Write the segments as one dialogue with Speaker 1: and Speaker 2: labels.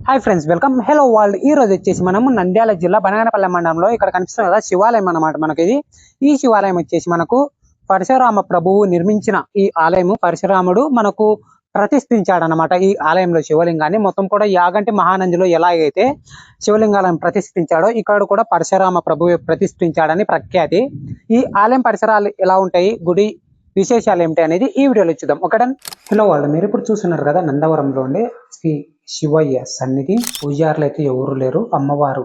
Speaker 1: Hi friends, welcome. Hello world. ఈ రోజు వచ్చేసి మనము నంద్యాల జిల్లా బనగానపల్లి మండలంలో ఇక్కడ కనిపిస్తుంది కదా శివాలయం అన్నమాట. మనకి ఈ శివాలయం వచ్చేసి మనకు పరశురామ ప్రభువు నిర్మించిన ఈ ఆలయము. పరశురాముడు మనకు ప్రతిష్ఠించాడనమాట ఈ ఆలయంలో శివలింగాన్ని. మొత్తం కూడా యాగంటి మహానందిలో ఎలాగైతే శివలింగాలను ప్రతిష్ఠించాడో ఇక్కడ కూడా పరశురామ ప్రభువు ప్రతిష్ఠించాడని ప్రఖ్యాతి. ఈ ఆలయం పరిసరాలు ఎలా ఉంటాయి, గుడి విశేషాలు ఏమిటి అనేది ఈ వీడియోలో చూద్దాం. ఒకటన్ హలో వాళ్ళు, మీరు ఇప్పుడు చూస్తున్నారు కదా నందవరంలో ఉండే శ్రీ శివయ్య సన్నిధి. పూజారులు అయితే ఎవరు లేరు. అమ్మవారు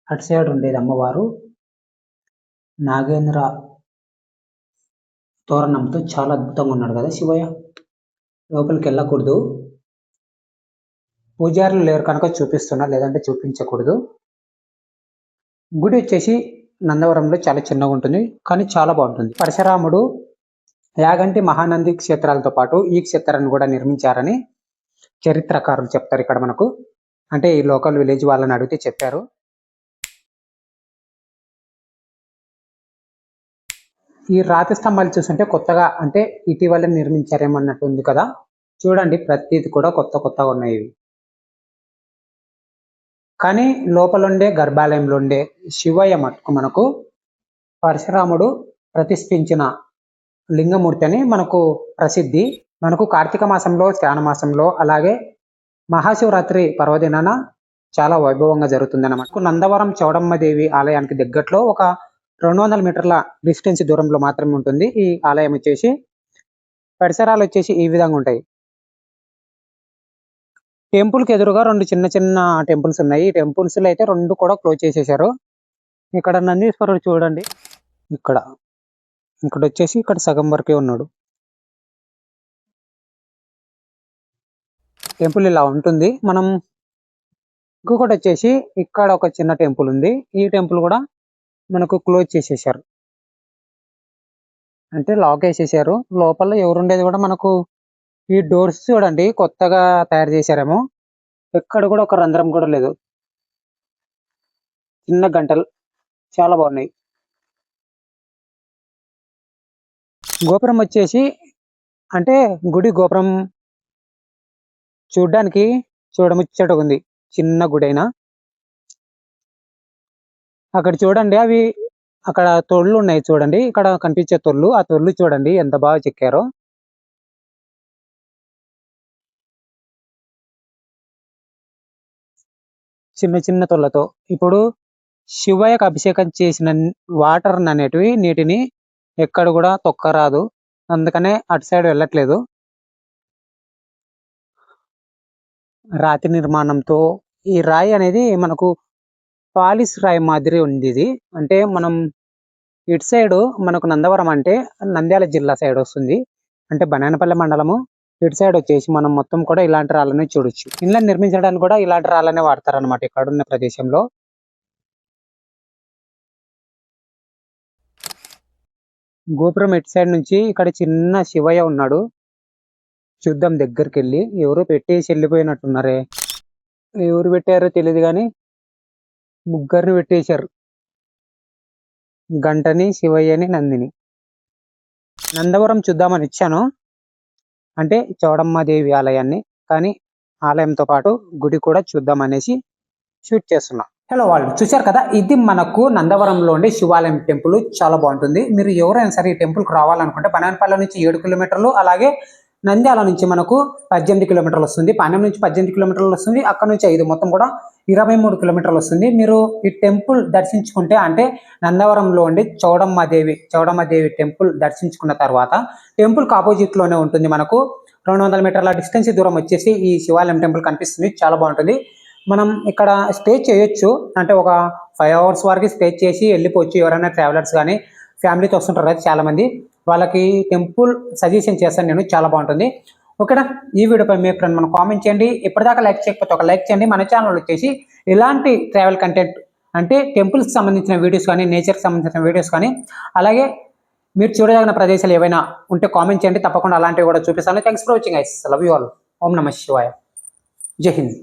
Speaker 1: అటు సైడ్ ఉండేది అమ్మవారు నాగేంద్ర తోరణంతో చాలా అద్భుతంగా ఉన్నాడు కదా శివయ్య. లోపలికి వెళ్ళకూడదు, పూజారులు లేరు కనుక చూపిస్తున్నా, లేదంటే చూపించకూడదు. గుడి వచ్చేసి నందవరంలో చాలా చిన్నగా ఉంటుంది, కానీ చాలా బాగుంటుంది. పరశురాముడు యాగంటి మహానంది క్షేత్రాలతో పాటు ఈ క్షేత్రాన్ని కూడా నిర్మించారని చరిత్రకారులు చెప్తారు ఇక్కడ మనకు. అంటే ఈ లోకల్ విలేజ్ వాళ్ళని అడిగితే చెప్పారు. ఈ రాతి స్తంభాలు చూస్తుంటే కొత్తగా, అంటే ఇటీవల నిర్మించారేమన్నట్టు ఉంది కదా. చూడండి, ప్రతిది కూడా కొత్తగా ఉన్నాయి. కానీ లోపలుండే గర్భాలయంలో ఉండే శివయ్య మట్టుకు మనకు పరశురాముడు ప్రతిష్ఠించిన లింగమూర్తి అని మనకు ప్రసిద్ధి. మనకు కార్తీక మాసంలో, శ్రావణ మాసంలో, అలాగే మహాశివరాత్రి పర్వదినాన చాలా వైభవంగా జరుగుతుంది అన్నమాట. నందవరం చౌడమ్మదేవి ఆలయానికి దగ్గరలో ఒక 200 మీటర్ల డిస్టెన్స్ దూరంలో మాత్రమే ఉంటుంది ఈ ఆలయం వచ్చేసి. పరిసరాలు వచ్చేసి ఈ విధంగా ఉంటాయి. టెంపుల్కి ఎదురుగా 2 చిన్న టెంపుల్స్ ఉన్నాయి. ఈ టెంపుల్స్ అయితే 2 కూడా క్లోజ్ చేసేసారు. ఇక్కడ నందీశ్వరుడు చూడండి, ఇక్కడ వచ్చేసి ఇక్కడ సగం వరకే ఉన్నాడు. టెంపుల్ ఇలా ఉంటుంది. మనం ఇంకొకటి వచ్చేసి ఇక్కడ ఒక చిన్న టెంపుల్ ఉంది. ఈ టెంపుల్ కూడా మనకు క్లోజ్ చేసేసారు, అంటే లాక్ వేసేసారు. లోపల ఎవరుండేది కూడా మనకు ఈ డోర్స్ చూడండి, కొత్తగా తయారు చేశారేమో. ఎక్కడ కూడా ఒక రంధ్రం కూడా లేదు. చిన్న గంటలు చాలా బాగున్నాయి. గోపురం వచ్చేసి, అంటే గుడి గోపురం చూడ్డానికి చూడముచ్చటగా ఉంది. చిన్న గుడి అయినా అక్కడ చూడండి, అవి అక్కడ తొళ్ళు ఉన్నాయి చూడండి, ఇక్కడ కనిపించే తొళ్ళు. ఆ తొళ్ళు చూడండి ఎంత బాగా చెక్కారో. చిన్న తొళ్ళతో ఇప్పుడు శివయ్యకు అభిషేకం చేసిన వాటర్ అనేటివి, నీటిని ఎక్కడ కూడా తొక్కరాదు, అందుకనే అటు సైడ్ వెళ్ళట్లేదు. రాతి నిర్మాణంతో ఈ రాయి అనేది మనకు పాలిస్ రాయి మాదిరి ఉంది ఇది. అంటే మనం ఇటు సైడు మనకు నందవరం అంటే నంద్యాల జిల్లా సైడ్ వస్తుంది, అంటే బనగానపల్లి మండలము. ఇటు సైడ్ వచ్చేసి మనం మొత్తం కూడా ఇలాంటి రాళ్ళని చూడొచ్చు. ఇళ్ళని నిర్మించడానికి కూడా ఇలాంటి రాళ్ళనే వాడతారు అనమాట ఇక్కడ ఉన్న ప్రదేశంలో. గోపురం ఇటు సైడ్ నుంచి ఇక్కడ చిన్న శివయ్య ఉన్నాడు. చూద్దాం దగ్గరికి వెళ్ళి. ఎవరో పెట్టేసి వెళ్ళిపోయినట్టున్నారే, ఎవరు పెట్టారో తెలియదు కానీ ముగ్గురిని పెట్టేశారు, గంటని, శివయ్యని, నందిని. నందవరం చూద్దామని ఇచ్చాను, అంటే చౌడమ్మాదేవి ఆలయాన్ని, కానీ ఆలయంతో పాటు గుడి కూడా చూద్దాం అనేసి షూట్ చేస్తున్నా. హలో వాళ్ళు, చూశారు కదా, ఇది మనకు నందవరంలో ఉండే శివాలయం టెంపుల్. చాలా బాగుంటుంది. మీరు ఎవరైనా సరే ఈ టెంపుల్కి రావాలనుకుంటే బనగానపల్లి నుంచి 7 కిలోమీటర్లు, అలాగే నంద్యాల నుంచి మనకు 18 కిలోమీటర్లు వస్తుంది. పాణ్యం నుంచి 18 కిలోమీటర్లు వస్తుంది. అక్కడ నుంచి 5, మొత్తం కూడా 23 కిలోమీటర్లు వస్తుంది. మీరు ఈ టెంపుల్ దర్శించుకుంటే, అంటే నందవరంలో ఉండి చౌడమ్మదేవి టెంపుల్ దర్శించుకున్న తర్వాత టెంపుల్కి ఆపోజిట్లోనే ఉంటుంది మనకు 200 మీటర్ల డిస్టెన్స్ దూరం వచ్చేసి ఈ శివాలయం టెంపుల్ కనిపిస్తుంది. చాలా బాగుంటుంది. మనం ఇక్కడ స్టే చేయొచ్చు, అంటే ఒక 5 అవర్స్ వరకు స్టే చేసి వెళ్ళిపోవచ్చు. ఎవరైనా ట్రావెలర్స్ కానీ ఫ్యామిలీతో వస్తుంటారు కదా చాలామంది, వాళ్ళకి టెంపుల్ సజెషన్ చేస్తాను నేను, చాలా బాగుంటుంది. ఓకేనా, ఈ వీడియోపై మీ ఫ్రెండ్ మనం కామెంట్ చేయండి. ఇప్పటిదాకా లైక్ చేయకపోతే ఒక లైక్ చేయండి. మన ఛానల్ వచ్చేసి ఇలాంటి ట్రావెల్ కంటెంట్, అంటే టెంపుల్స్కి సంబంధించిన వీడియోస్ కానీ, నేచర్కి సంబంధించిన వీడియోస్ కానీ, అలాగే మీరు చూడదగిన ప్రదేశాలు ఏవైనా ఉంటే కామెంట్ చేయండి, తప్పకుండా అలాంటివి కూడా చూపిస్తాను. Thanks for watching guys. Love you all. ఓం నమః శివాయ. జై హింద్.